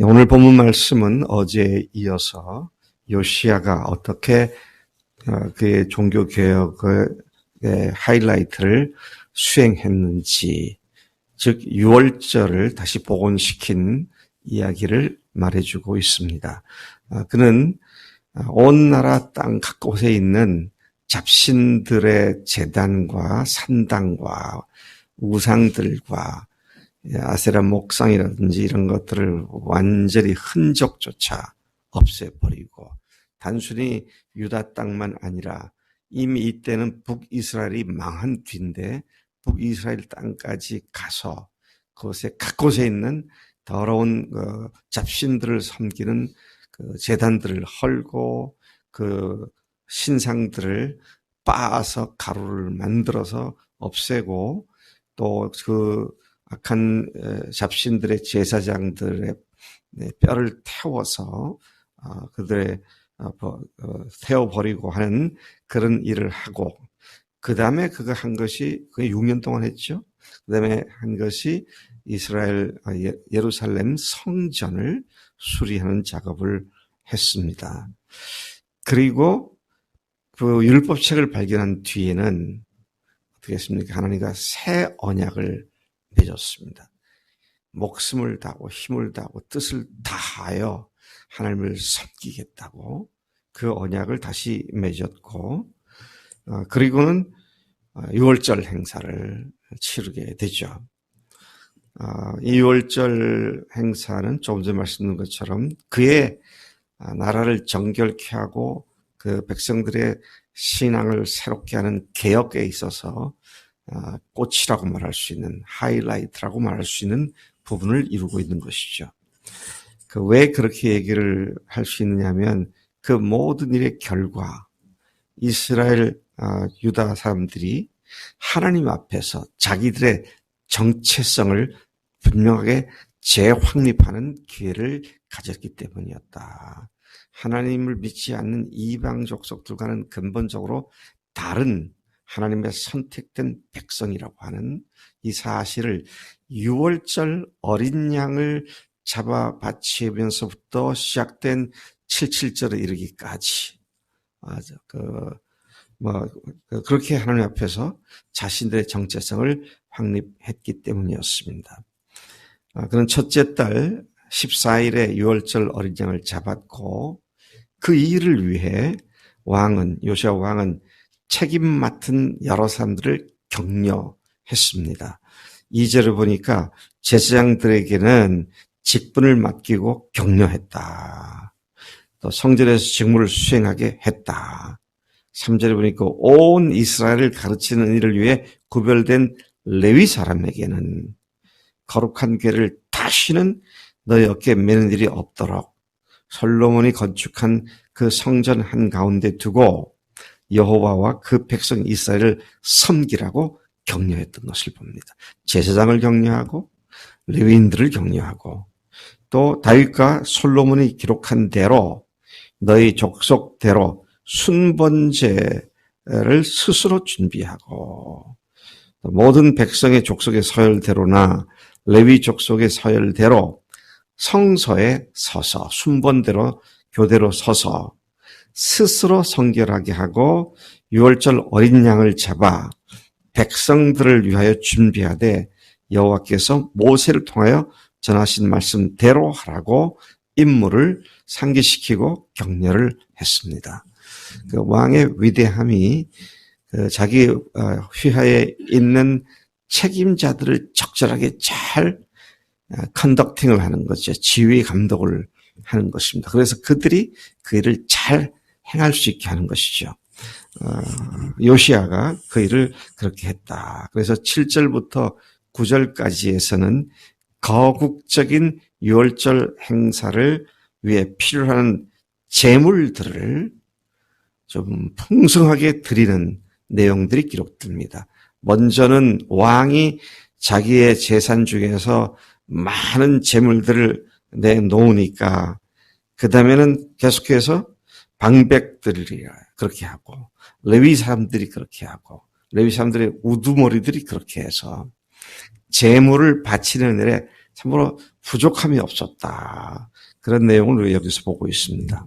오늘 본문 말씀은 어제에 이어서 요시야가 어떻게 그의 종교개혁의 하이라이트를 수행했는지, 즉 유월절을 다시 복원시킨 이야기를 말해주고 있습니다. 그는 온 나라 땅 각곳에 있는 잡신들의 제단과 산당과 우상들과 아세라 목상이라든지 이런 것들을 완전히 흔적조차 없애버리고, 단순히 유다 땅만 아니라 이미 이때는 북이스라엘이 망한 뒤인데 북이스라엘 땅까지 가서 그곳에 각곳에 있는 더러운 잡신들을 섬기는 그 제단들을 헐고 그 신상들을 빻아서 가루를 만들어서 없애고, 또 그 악한 잡신들의 제사장들의 뼈를 태워서 그들의 태워버리고 하는 그런 일을 하고, 그 다음에 그거 한 것이 그게 6년 동안 했죠. 그 다음에 한 것이 이스라엘 예루살렘 성전을 수리하는 작업을 했습니다. 그리고 그 율법책을 발견한 뒤에는 어떻게 했습니까? 하나님과 새 언약을 맺었습니다. 목숨을 다하고 힘을 다하고 뜻을 다하여 하나님을 섬기겠다고 그 언약을 다시 맺었고, 그리고는 6월절 행사를 치르게 되죠. 이 6월절 행사는 조금 전에 말씀드린 것처럼 그의 나라를 정결케 하고 그 백성들의 신앙을 새롭게 하는 개혁에 있어서 꽃이라고 말할 수 있는, 하이라이트라고 말할 수 있는 부분을 이루고 있는 것이죠. 왜 그렇게 얘기를 할 수 있느냐면, 그 모든 일의 결과 이스라엘 유다 사람들이 하나님 앞에서 자기들의 정체성을 분명하게 재확립하는 기회를 가졌기 때문이었다. 하나님을 믿지 않는 이방 족속들과는 근본적으로 다른 하나님의 선택된 백성이라고 하는 이 사실을 6월절 어린 양을 잡아 바치면서부터 시작된 77절에 이르기까지 그렇게 하나님 앞에서 자신들의 정체성을 확립했기 때문이었습니다. 그는 첫째 달 14일에 6월절 어린 양을 잡았고, 그 일을 위해 요시야 왕은 책임 맡은 여러 사람들을 격려했습니다. 2절을 보니까 제사장들에게는 직분을 맡기고 격려했다. 또 성전에서 직무를 수행하게 했다. 3절에 보니까 온 이스라엘을 가르치는 일을 위해 구별된 레위 사람에게는 거룩한 궤를 다시는 너희 어깨에 매는 일이 없도록 솔로몬이 건축한 그 성전 한가운데 두고 여호와와 그 백성 이스라엘을 섬기라고 격려했던 것을 봅니다. 제사장을 격려하고 레위인들을 격려하고, 또 다윗과 솔로몬이 기록한 대로 너희 족속대로 순번제를 스스로 준비하고, 모든 백성의 족속의 서열대로나 레위 족속의 서열대로 성서에 서서 순번대로 교대로 서서 스스로 성결하게 하고 6월절 어린 양을 잡아 백성들을 위하여 준비하되 여호와께서 모세를 통하여 전하신 말씀대로 하라고 임무를 상기시키고 격려를 했습니다. 그 왕의 위대함이 자기 휘하에 있는 책임자들을 적절하게 잘 컨덕팅을 하는 거죠. 지휘 감독을 하는 것입니다. 그래서 그들이 그 일을 잘 행할 수 있게 하는 것이죠. 요시야가 그 일을 그렇게 했다. 그래서 7절부터 9절까지에서는 거국적인 6월절 행사를 위해 필요한 제물들을 좀 풍성하게 드리는 내용들이 기록됩니다. 먼저는 왕이 자기의 재산 중에서 많은 제물들을 내놓으니까 그 다음에는 계속해서 방백들이 그렇게 하고, 레위 사람들이 그렇게 하고, 레위 사람들의 우두머리들이 그렇게 해서 제물을 바치는 일에 참으로 부족함이 없었다. 그런 내용을 우리가 여기서 보고 있습니다.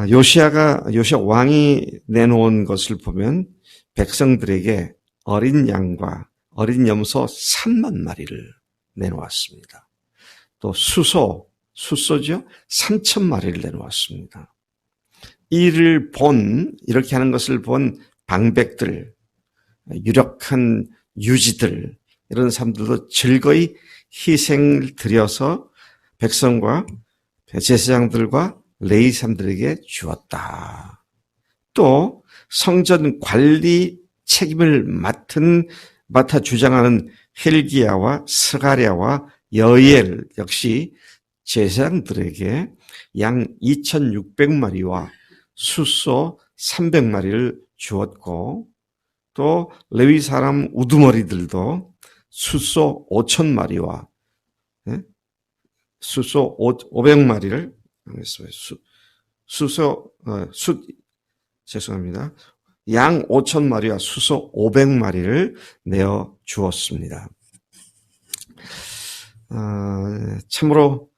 요시아 왕이 내놓은 것을 보면 백성들에게 어린 양과 어린 염소 3만 마리를 내놓았습니다. 또 수소죠? 3천 마리를 내놓았습니다. 이렇게 하는 것을 본 방백들, 유력한 유지들, 이런 사람들도 즐거이 희생을 드려서 백성과 제사장들과 레위 사람들에게 주었다. 또 성전 관리 책임을 맡아 주장하는 헬기야와 스가랴와 여이엘 역시 제사장들에게 양 2,600마리와 수소 300마리를 주었고, 또 레위 사람 우두머리들도 수소 5,000마리와 수소 500마리를 죄송합니다. 양 5,000마리와 수소 500마리를 내어 주었습니다. 참으로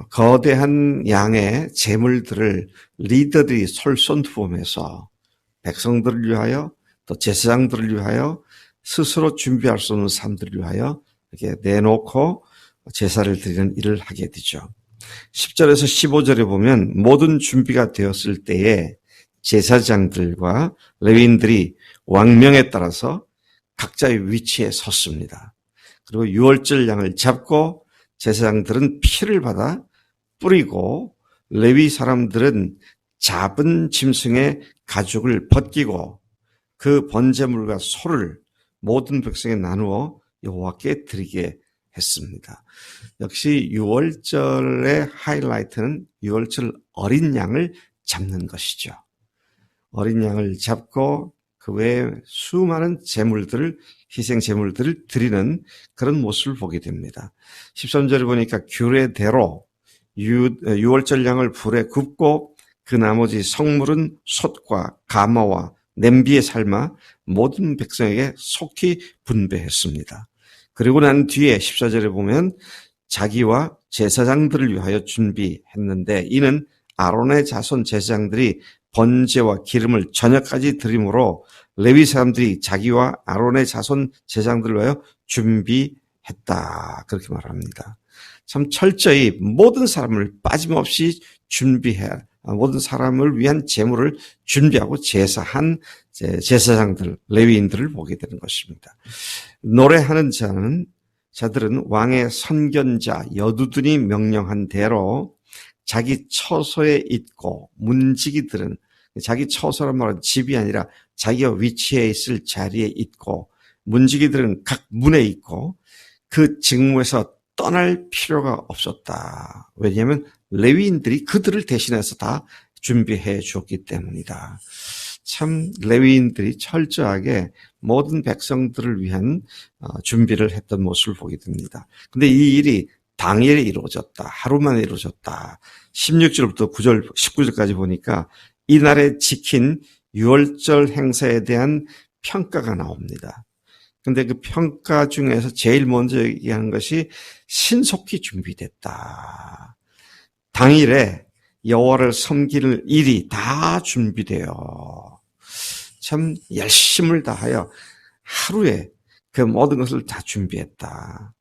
거대한 양의 재물들을 리더들이 솔선두범해서 백성들을 위하여 또 제사장들을 위하여 스스로 준비할 수 없는 사람들을 위하여 이렇게 내놓고 제사를 드리는 일을 하게 되죠. 10절에서 15절에 보면 모든 준비가 되었을 때에 제사장들과 레위인들이 왕명에 따라서 각자의 위치에 섰습니다. 그리고 유월절 양을 잡고 제사장들은 피를 받아 뿌리고 레위 사람들은 잡은 짐승의 가죽을 벗기고 그 번제물과 소를 모든 백성에 나누어 여호와께 드리게 했습니다. 역시 유월절의 하이라이트는 유월절 어린 양을 잡는 것이죠. 어린 양을 잡고 그 외에 수많은 희생 제물들을 드리는 그런 모습을 보게 됩니다. 13절에 보니까 규례대로 유월절 양을 불에 굽고 그 나머지 성물은 솥과 가마와 냄비에 삶아 모든 백성에게 속히 분배했습니다. 그리고 난 뒤에 14절에 보면 자기와 제사장들을 위하여 준비했는데 이는 아론의 자손 제사장들이 번제와 기름을 저녁까지 드림으로 레위 사람들이 자기와 아론의 자손 제사장들을 위하여 준비했다. 그렇게 말합니다. 참 철저히 모든 사람을 빠짐없이 모든 사람을 위한 제물을 준비하고 제사한 제사장들, 레위인들을 보게 되는 것입니다. 노래하는 자들은 왕의 선견자 여두둔이 명령한 대로 자기 처소에 있고 문지기들은 자기 처소란 말은 집이 아니라 자기가 위치해 있을 자리에 있고 문지기들은 각 문에 있고 그 직무에서 떠날 필요가 없었다. 왜냐하면 레위인들이 그들을 대신해서 다 준비해 주었기 때문이다. 참 레위인들이 철저하게 모든 백성들을 위한 준비를 했던 모습을 보게 됩니다. 근데 이 일이 당일에 이루어졌다. 하루 만에 이루어졌다. 16절부터 19절까지 보니까 이날에 지킨 유월절 행사에 대한 평가가 나옵니다. 근데 그 평가 중에서 제일 먼저 얘기하는 것이 신속히 준비됐다. 당일에 여호와를 섬기는 일이 다 준비되어 참 열심을 다하여 하루에 그 모든 것을 다 준비했다.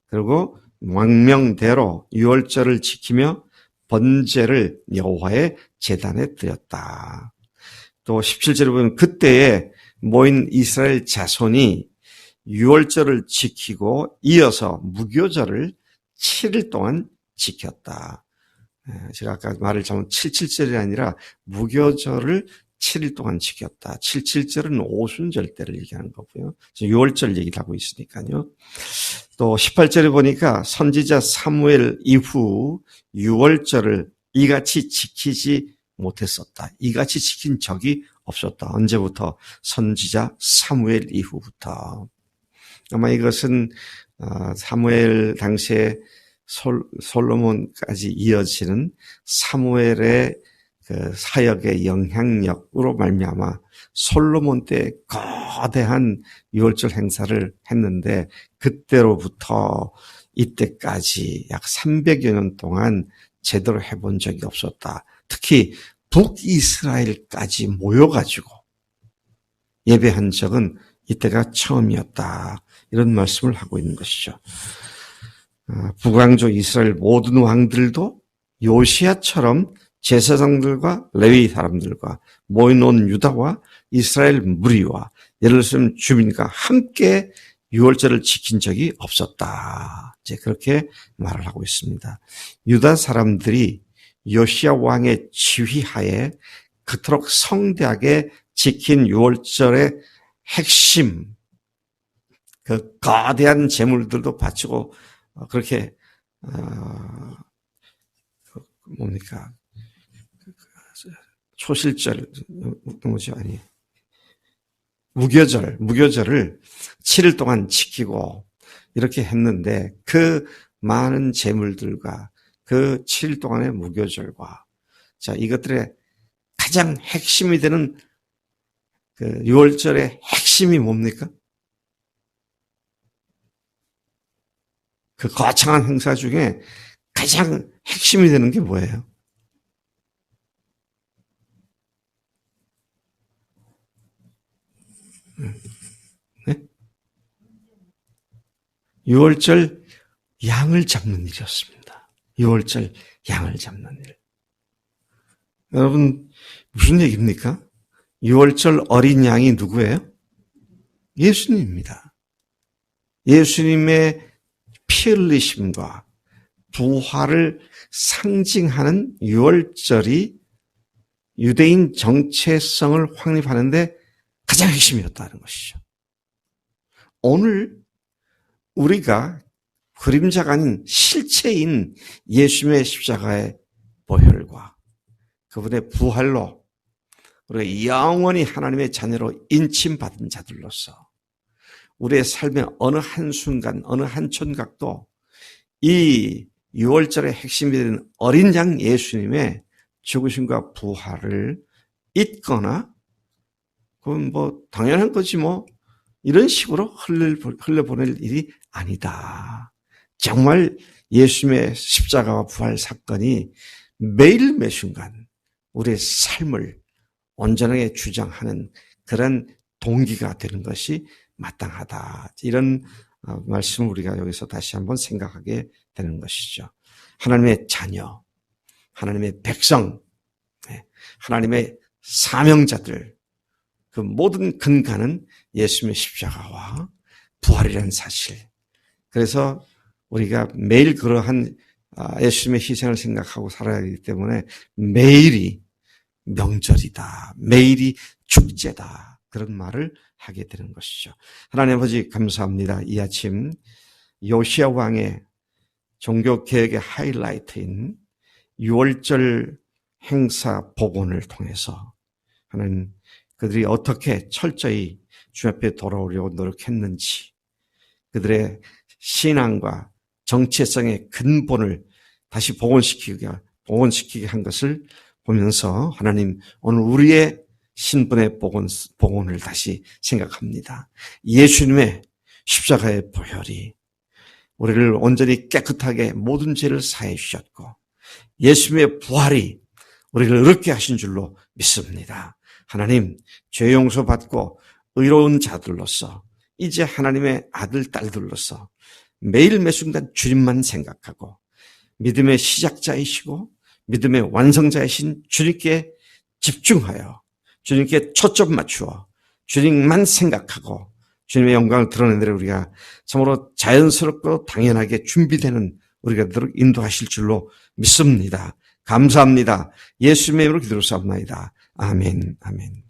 그리고 왕명대로 유월절을 지키며 번제를 여호와의 제단에 드렸다. 또 17절에 보면 그때에 모인 이스라엘 자손이 유월절을 지키고 이어서 무교절을 7일 동안 지켰다. 제가 아까 말을 잘못 77절이 아니라 무교절을 7일 동안 지켰다. 77절은 오순절 때를 얘기하는 거고요. 지금 6월절 얘기를 하고 있으니까요. 또 18절에 보니까 선지자 사무엘 이후 6월절을 이같이 지키지 못했었다. 이같이 지킨 적이 없었다. 언제부터? 선지자 사무엘 이후부터. 아마 이것은 사무엘 당시에 솔로몬까지 이어지는 사무엘의 그 사역의 영향력으로 말미암아 솔로몬 때 거대한 유월절 행사를 했는데 그때로부터 이때까지 약 300여 년 동안 제대로 해본 적이 없었다. 특히 북이스라엘까지 모여가지고 예배한 적은 이때가 처음이었다. 이런 말씀을 하고 있는 것이죠. 북왕조 이스라엘 모든 왕들도 요시야처럼 제사장들과 레위 사람들과 모여놓은 유다와 이스라엘 무리와 예루살렘 주민과 함께 유월절을 지킨 적이 없었다. 이제 그렇게 말을 하고 있습니다. 유다 사람들이 요시야 왕의 지휘하에 그토록 성대하게 지킨 유월절의 핵심, 그 거대한 제물들도 바치고 그렇게 뭡니까? 초실절, 뭐지, 아니, 무교절을 7일 동안 지키고 이렇게 했는데 그 많은 제물들과 그 7일 동안의 무교절과 자, 이것들의 가장 핵심이 되는 그 6월절의 핵심이 뭡니까? 그 거창한 행사 중에 가장 핵심이 되는 게 뭐예요? 네? 6월절 양을 잡는 일이었습니다. 6월절 양을 잡는 일. 여러분 무슨 얘기입니까? 6월절 어린 양이 누구예요? 예수님입니다. 예수님의 피 흘리심과 부활을 상징하는 6월절이 유대인 정체성을 확립하는데 가장 핵심이었다는 것이죠. 오늘 우리가 그림자가 아닌 실체인 예수님의 십자가의 보혈과 그분의 부활로 우리가 영원히 하나님의 자녀로 인침받은 자들로서 우리의 삶의 어느 한순간, 어느 한 촌각도 이 6월절의 핵심이 되는 어린 양 예수님의 죽으심과 부활을 잊거나 그건 뭐 당연한 거지 뭐 이런 식으로 흘려보낼 일이 아니다. 정말 예수님의 십자가와 부활 사건이 매일 매순간 우리의 삶을 온전하게 주장하는 그런 동기가 되는 것이 마땅하다. 이런 말씀을 우리가 여기서 다시 한번 생각하게 되는 것이죠. 하나님의 자녀, 하나님의 백성, 하나님의 사명자들, 그 모든 근간은 예수님의 십자가와 부활이라는 사실. 그래서 우리가 매일 그러한 예수님의 희생을 생각하고 살아야 하기 때문에 매일이 명절이다. 매일이 축제다. 그런 말을 하게 되는 것이죠. 하나님 아버지 감사합니다. 이 아침 요시야 왕의 종교개혁의 하이라이트인 6월절 행사 복원을 통해서 하나님 그들이 어떻게 철저히 주님 앞에 돌아오려고 노력했는지 그들의 신앙과 정체성의 근본을 다시 복원시키게 한 것을 보면서 하나님 오늘 우리의 신분의 복원을 다시 생각합니다. 예수님의 십자가의 보혈이 우리를 온전히 깨끗하게 모든 죄를 사해 주셨고 예수님의 부활이 우리를 의롭게 하신 줄로 믿습니다. 하나님 죄 용서 받고 의로운 자들로서 이제 하나님의 아들 딸들로서 매일 매순간 주님만 생각하고 믿음의 시작자이시고 믿음의 완성자이신 주님께 집중하여 주님께 초점 맞추어 주님만 생각하고 주님의 영광을 드러내는 우리가 참으로 자연스럽고 당연하게 준비되는 우리가 인도하실 줄로 믿습니다. 감사합니다. 예수님의 이름으로 기도를 쌉나이다. 아멘, 아멘.